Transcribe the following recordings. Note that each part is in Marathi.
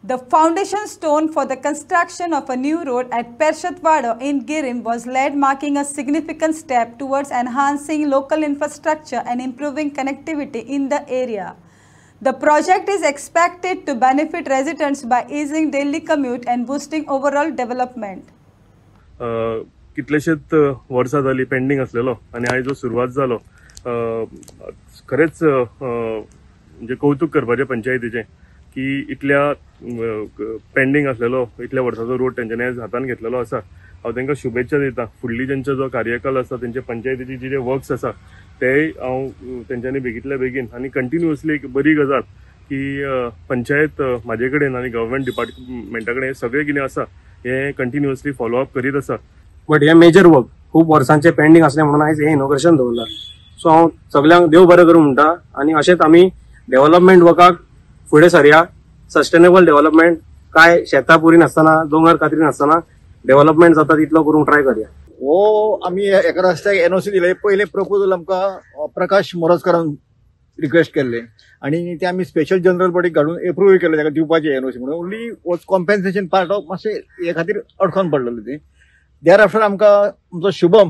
The foundation stone for the construction of a new road at Pershatwada in Girim was laid, marking a significant step towards enhancing local infrastructure and improving connectivity in the area. The project is expected to benefit residents by easing daily commute and boosting overall development. कितलेशेच वर्सां जाली पेंडिंग असलेलो आणि आयज जो सुरवात जालो खरेच म्हणजे कौतुक करपाचे पंचायतीचे की इतल्या पेंडिंग असलेलो इतल्या वर्साचो रोड तेंच्यांनी आयज हातान घेतलेलो आसा। हांव तेंकां शुभेच्छा दिता। फुडली जेंचो जो कार्यकाल आसा तेंचे पंचायतीचे जे वर्क्स आसा ते हांव तेंच्यांनी बेगीतल्या बेगीन आणि कंटिन्युअसली एक बरी गजाल की पंचायत म्हाजे कडेन आणि गव्हर्नमेंट डिपार्टमेंटा कडेन सगळे कितें आसा हे कंटिन्युअसली फॉलोअप करीत आसा। बट हे मेजर वर्क खूप वर्सांचे पेंडिंग असले म्हणून आयज हे इनॉग्रेशन दवरला। सो हांव सगळ्यांक देव बरें करूं म्हणटा आणि अशेंच आमी डेव्हलपमेंट वर्काक फुडें सरया। सस्टेनेबल डेव्हलपमेंट काय शेतां पुरी नासतना दोंगर कातरी नासतना डेव्हलपमेंट जाता तितलो करूंक ट्राय करया। हो आम्ही एका रस्त्याक एनओसी दिले। पहिले प्रपोजल आमकां प्रकाश मोरजकारान रिक्वेस्ट केल्ले आणि ते आम्ही स्पेशल जनरल बॉडीक घालून एप्रूव्ह केले ताका दिवपाचे एनओसी म्हणून। Only was compensation part of मातशें हे खातीर अडखण पडलेले ते। देर आफ्टर आमकां आमचो शुभम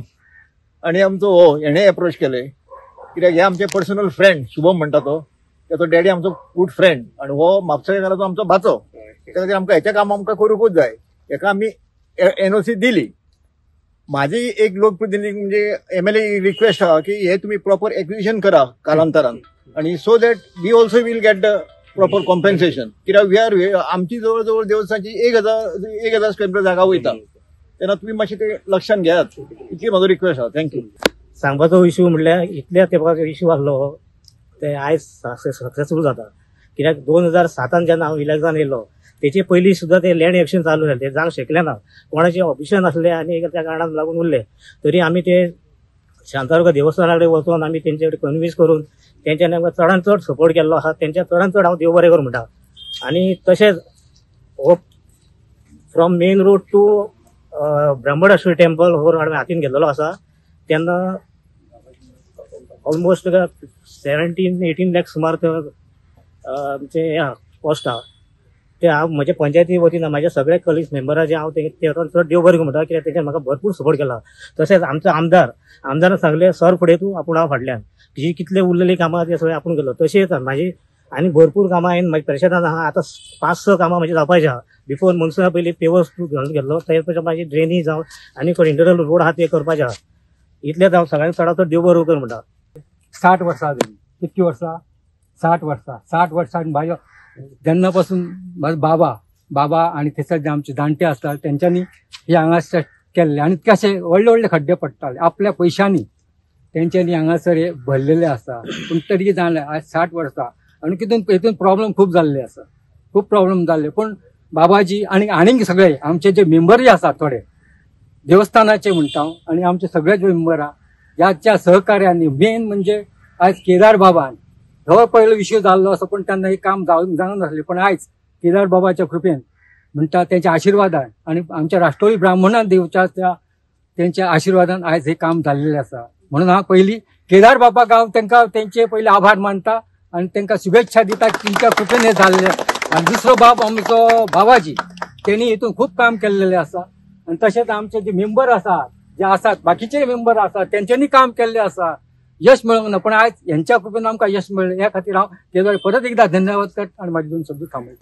आणि आमचो हो हेणे अप्रोच केले कित्याक हे आमचे पर्सनल फ्रेंड शुभम म्हणटा तो त्याचो डॅडी आमचो गुड फ्रेंड आणि हो म्हापसाळेकाराचो आमचो भाचो। त्या खातीर आमकां हेचें काम आमकां करूंकूच जाय। हेका आमी एनओसी दिली। माझी एक लोकप्रतिनिधी म्हणजे एमएलए रिक्वेस्ट आहा की हे तुम्ही प्रॉपर एक्विजिशन करा कालांतरान आणि so that we also will get the proper compensation. कित्याक वी आर आमची जवळ जवळ देवस्थानची 1000 स्क्वेअर मीटर जागा वयता तेन्ना तुम्ही मातशें ते लक्षात घेयात इतली म्हजो रिक्वेस्ट आहा। थँक्यू। सांगपाचो इश्यू म्हणल्यार इतल्या तेंपाक इश्यू आसलो ते आयज सक्सेसफूल जाता। कित्याक 2007 जेन्ना हांव इलेक्शन येयलो तेचे पयलीं सुद्दां ते लँड एक्शन चालू जालें, ते जावंक शकलें ना। कोणाचे ऑब्जेक्शन आसले आनी त्या कारणान लागून उरले तरी आमी ते शांतादुर्गा देवस्थाना कडेन वचून आमी तेंचे कडेन कन्विन्स करून तेंच्यांनी आमकां चडांत चड सपोर्ट केल्लो आसा। तेंच्या चडांत चड हांव देव बरें करूं म्हणटा। आनी तशेंच हो from main road to Brahmodeshwari temple हो रोड हांवें हातीन घेतलेलो आसा। तेन्ना ऑलमोस्ट 17-18 लाख सुमार आमचे कॉस्ट आहा ते हांव म्हज्या पंचायती वतीन म्हाज्या सगळ्या कलिग्स मेंबराचे हांव ते चड देव बरें म्हणटा कित्याक तेणें म्हाका भरपूर सपोर्ट केला। तशेंच आमचो आमदारान सांगलें सर फुडें तूं आपूण हांव फाटल्यान जी कितले उरलेली कामां ते सगळें आपूण केलो। तशेंच म्हाजी आनी भरपूर कामां हांवें म्हाज्या परिशदान आहा। आतां 5-6 कामां म्हजी जावपाची आहा। बिफोर मनसुना पयलीं पेवर्स घालून घेतलो तशें म्हाजी ड्रेनीज जावं आनी इंटरनल रोड आहा ते करपाचे आहा। इतलेंच हांव सगळ्यांक चडांत चड देव बरें कर म्हणटा। 60 वर्सां जाली। कितकी वर्सां? 60 वर्सां। 60 वर्सां म्हाजो जेन्नापासून म्हाजो बाबा आणि थंयसर जे आमचे जाणटे आसतात तेंच्यांनी हे हांगासर केल्ले आणि कशे व्हडले व्हडले खड्डे पडटाले आपल्या पयशांनी तेंच्यांनी हांगासर हे भरलेले आसा। पूण तरी जालें आज 60 वर्सां आणि हितून प्रॉब्लेम खूप जाल्ले आसा। खूप प्रॉब्लेम जाल्ले पूण बाबाजी आणि सगळे आमचे जे मेंबरय आसात थोडे देवस्थानाचे म्हणटा आणि आमचे सगळे जे मेंबर आहा याच्या सहकार्याने मेन म्हणजे आज केदार बाबान हो पहिलो विषय जाल्लो असो पण त्यांना हे काम जावंक नासलें पण आयज केदार बाबाच्या कृपेन म्हणटा त्यांच्या आशिर्वादान आणि आमच्या राष्ट्रवादी ब्राह्मणां देवच्या त्यांच्या आशिर्वादान आयज हे काम जाल्लेलें आसा। म्हणून हांव पयलीं केदार बाबाक हांव तेंकां तेंचे पयलीं आभार मानता आणि तेंकां शुभेच्छा दिता की तेंच्या कृपेन हे जाल्लें। आणि दुसरो बाब आमचो बाबाजी त्यांनी हितून खूप काम केल्लेलें आसा आणि तशेंच आमचे जे मेंबर आसात जे आसात बाकीचे मेंबर आसात तेंच्यांनी काम केल्लें आसा। यश मेळोंक ना पण आयज यांच्या कृपेन आमकां यश मेळ्ळें। ह्या खातीर हांव केदार परत एकदा धन्यवाद करता आणि माझे 2 शब्द थांबयता।